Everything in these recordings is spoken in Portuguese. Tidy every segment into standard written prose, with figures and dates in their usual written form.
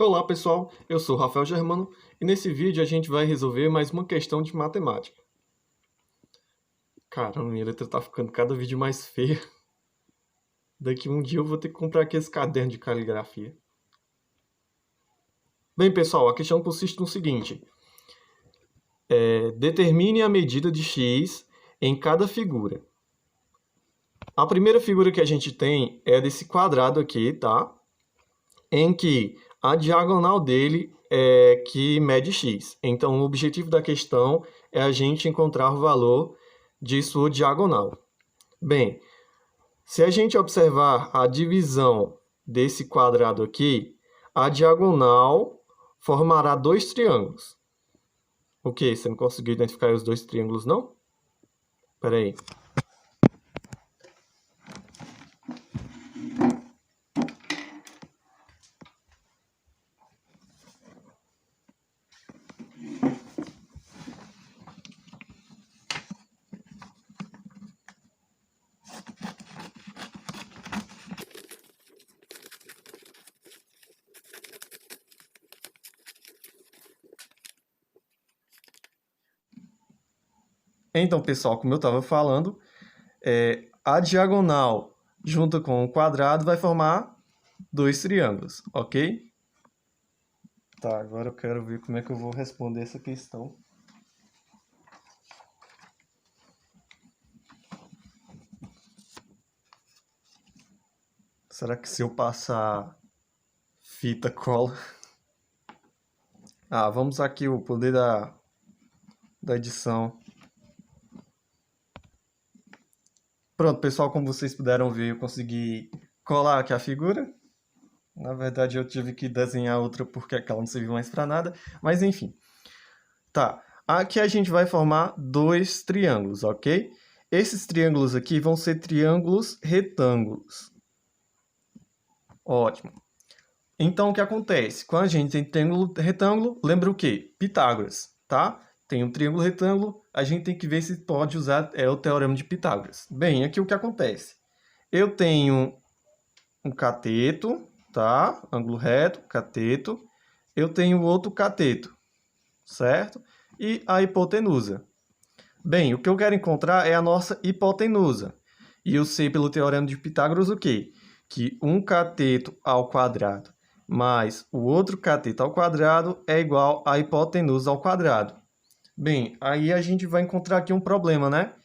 Olá pessoal, eu sou Rafael Germano e nesse vídeo a gente vai resolver mais uma questão de matemática. Caramba, minha letra tá ficando cada vídeo mais feia. Daqui um dia eu vou ter que comprar aqueles cadernos de caligrafia. Bem pessoal, a questão consiste no seguinte. Determine a medida de x em cada figura. A primeira figura que a gente tem é desse quadrado aqui, tá? Em que a diagonal dele é que mede x. Então, o objetivo da questão é a gente encontrar o valor de sua diagonal. Bem, se a gente observar a divisão desse quadrado aqui, a diagonal formará dois triângulos. O quê? Você não conseguiu identificar os dois triângulos, não? Espera aí. Então, pessoal, como eu estava falando, a diagonal junto com o quadrado vai formar dois triângulos, ok? Tá, agora eu quero ver como é que eu vou responder essa questão. Será que se eu passar fita cola? Vamos aqui o poder da edição. Pronto, pessoal, como vocês puderam ver, eu consegui colar aqui a figura. Na verdade, eu tive que desenhar outra porque aquela não serviu mais para nada. Mas, enfim. Tá, aqui a gente vai formar dois triângulos, ok? Esses triângulos aqui vão ser triângulos retângulos. Ótimo. Então, o que acontece? Quando a gente tem triângulo retângulo, lembra o quê? Pitágoras, tá? Tem um triângulo retângulo, a gente tem que ver se pode usar o teorema de Pitágoras. Bem, aqui o que acontece? Eu tenho um cateto, tá? Ângulo reto, cateto. Eu tenho outro cateto, certo? E a hipotenusa. Bem, o que eu quero encontrar é a nossa hipotenusa. E eu sei pelo teorema de Pitágoras o quê? Que um cateto ao quadrado mais o outro cateto ao quadrado é igual a hipotenusa ao quadrado. Bem, aí a gente vai encontrar aqui um problema, né?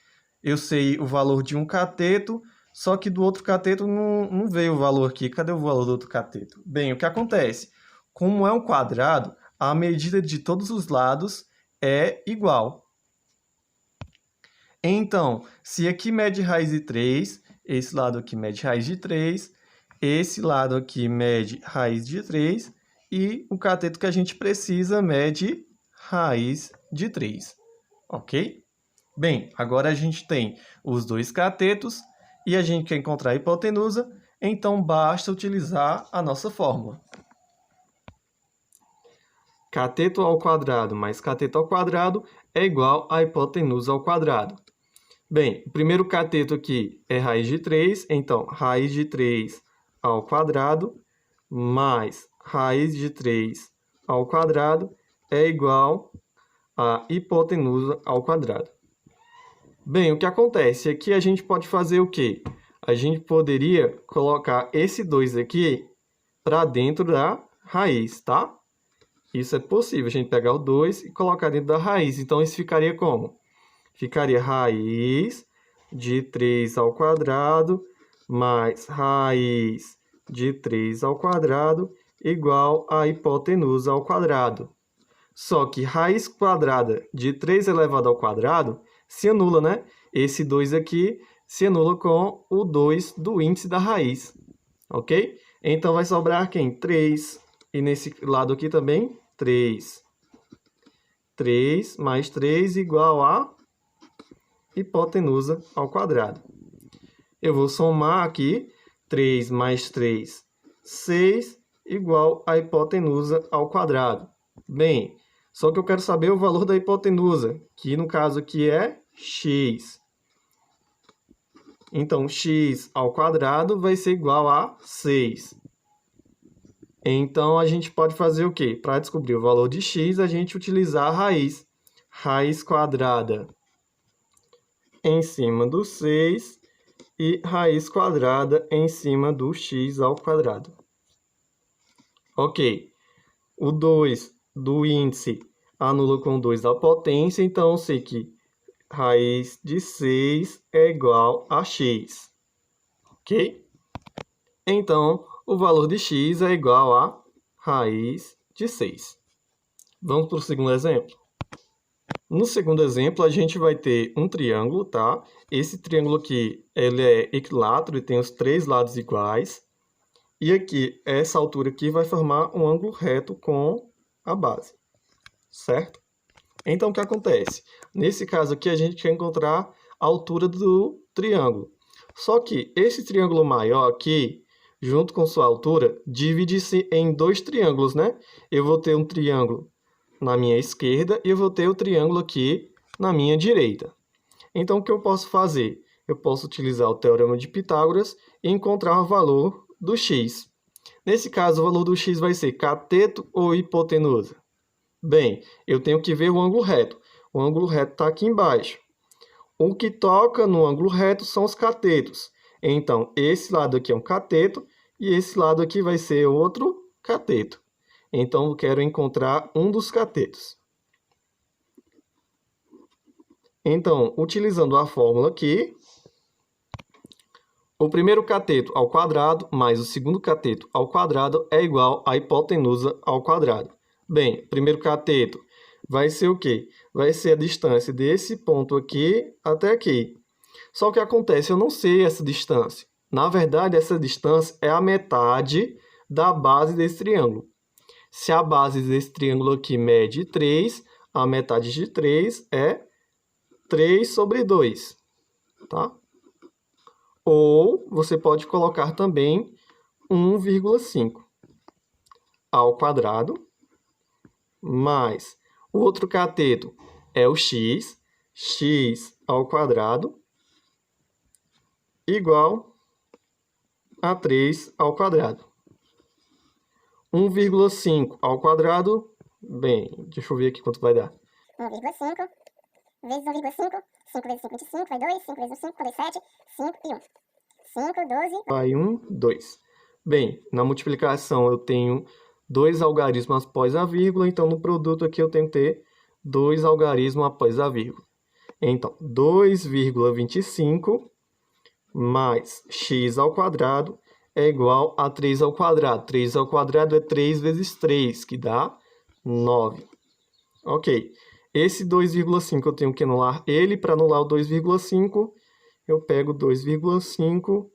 Eu sei o valor de um cateto, só que do outro cateto não veio o valor aqui. Cadê o valor do outro cateto? Bem, o que acontece? Como é um quadrado, a medida de todos os lados é igual. Então, se aqui mede raiz de 3, esse lado aqui mede raiz de 3, esse lado aqui mede raiz de 3 e o cateto que a gente precisa mede raiz de 3, ok? Bem, agora a gente tem os dois catetos e a gente quer encontrar a hipotenusa, então basta utilizar a nossa fórmula. Cateto ao quadrado mais cateto ao quadrado é igual a hipotenusa ao quadrado. Bem, o primeiro cateto aqui é raiz de 3, então raiz de 3 ao quadrado mais raiz de 3 ao quadrado é igual a hipotenusa ao quadrado. Bem, o que acontece? Aqui a gente pode fazer o quê? A gente poderia colocar esse 2 aqui para dentro da raiz, tá? Isso é possível, a gente pegar o 2 e colocar dentro da raiz. Então, isso ficaria como? Ficaria raiz de 3 ao quadrado mais raiz de 3 ao quadrado igual a hipotenusa ao quadrado. Só que raiz quadrada de 3 elevado ao quadrado se anula, né? Esse 2 aqui se anula com o 2 do índice da raiz, ok? Então, vai sobrar quem? 3. E nesse lado aqui também, 3. 3 mais 3 igual a hipotenusa ao quadrado. Eu vou somar aqui 3 mais 3, 6, igual a hipotenusa ao quadrado. Bem, só que eu quero saber o valor da hipotenusa, que no caso aqui é x. Então, x ao quadrado vai ser igual a 6. Então, a gente pode fazer o quê? Para descobrir o valor de x, a gente utilizar a raiz. Raiz quadrada em cima do 6 e raiz quadrada em cima do x ao quadrado. Ok. O 2 do índice anula com 2 da potência, então eu sei que raiz de 6 é igual a x. Ok? Então, o valor de x é igual a raiz de 6. Vamos para o segundo exemplo? No segundo exemplo, a gente vai ter um triângulo, tá? Esse triângulo aqui, ele é equilátero e tem os 3 lados iguais. E aqui, essa altura aqui vai formar um ângulo reto com a base, certo? Então, o que acontece? Nesse caso aqui, a gente quer encontrar a altura do triângulo. Só que esse triângulo maior aqui, junto com sua altura, divide-se em 2 triângulos, né? Eu vou ter um triângulo na minha esquerda e eu vou ter o triângulo aqui na minha direita. Então, o que eu posso fazer? Eu posso utilizar o teorema de Pitágoras e encontrar o valor do x. Nesse caso, o valor do x vai ser cateto ou hipotenusa? Bem, eu tenho que ver o ângulo reto. O ângulo reto está aqui embaixo. O que toca no ângulo reto são os catetos. Então, esse lado aqui é um cateto e esse lado aqui vai ser outro cateto. Então, eu quero encontrar um dos catetos. Então, utilizando a fórmula aqui, o primeiro cateto ao quadrado mais o segundo cateto ao quadrado é igual à hipotenusa ao quadrado. Bem, o primeiro cateto vai ser o quê? Vai ser a distância desse ponto aqui até aqui. Só que acontece, eu não sei essa distância. Na verdade, essa distância é a metade da base desse triângulo. Se a base desse triângulo aqui mede 3, a metade de 3 é 3 sobre 2, tá? Ou você pode colocar também 1,5 ao quadrado, mais o outro cateto é o x ao quadrado, igual a 3 ao quadrado. 1,5 ao quadrado, bem, deixa eu ver aqui quanto vai dar. 1,5 vezes 1,5, 5 vezes 5, 25, vai 2, 5 vezes 5, 7, 5 e 1. 5, 12... Vai 1, 2. Bem, na multiplicação eu tenho 2 algarismos após a vírgula, então no produto aqui eu tenho que ter 2 algarismos após a vírgula. Então, 2,25 mais x ao quadrado é igual a 3 ao quadrado. 3 ao quadrado é 3 vezes 3, que dá 9. Ok. Esse 2,5 eu tenho que anular ele. Para anular o 2,5, eu pego 2,25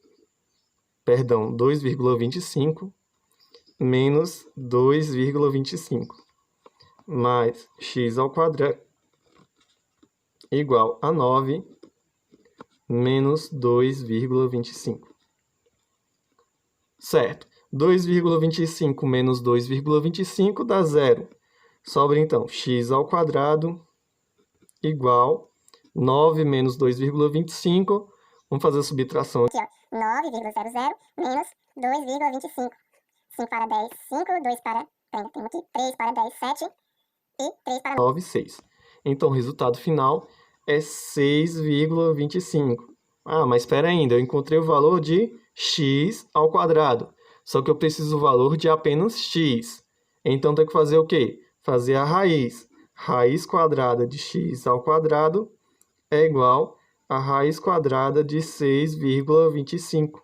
menos 2,25 mais x ao quadrado igual a 9 menos 2,25. Certo. 2,25 menos 2,25 dá 0. Sobra, então, x ao quadrado igual 9 menos 2,25. Vamos fazer a subtração aqui. 9,00 menos 2,25. 5 para 10, 5. 2 para... Tem aqui. 3 para 10, 7. E 3 para 9, 6. Então, o resultado final é 6,25. Ah, mas espera ainda, eu encontrei o valor de x ao quadrado. Só que eu preciso do valor de apenas x. Então, tem que fazer o quê? Fazer a raiz. Raiz quadrada de x ao quadrado é igual a raiz quadrada de 6,25.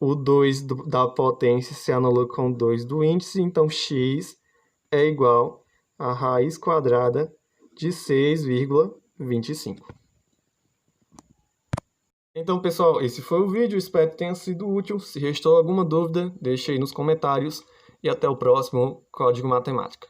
O 2 da potência se anula com 2 do índice, então x é igual a raiz quadrada de 6,25. Então, pessoal, esse foi o vídeo. Espero que tenha sido útil. Se restou alguma dúvida, deixe aí nos comentários. E até o próximo Código Matemática.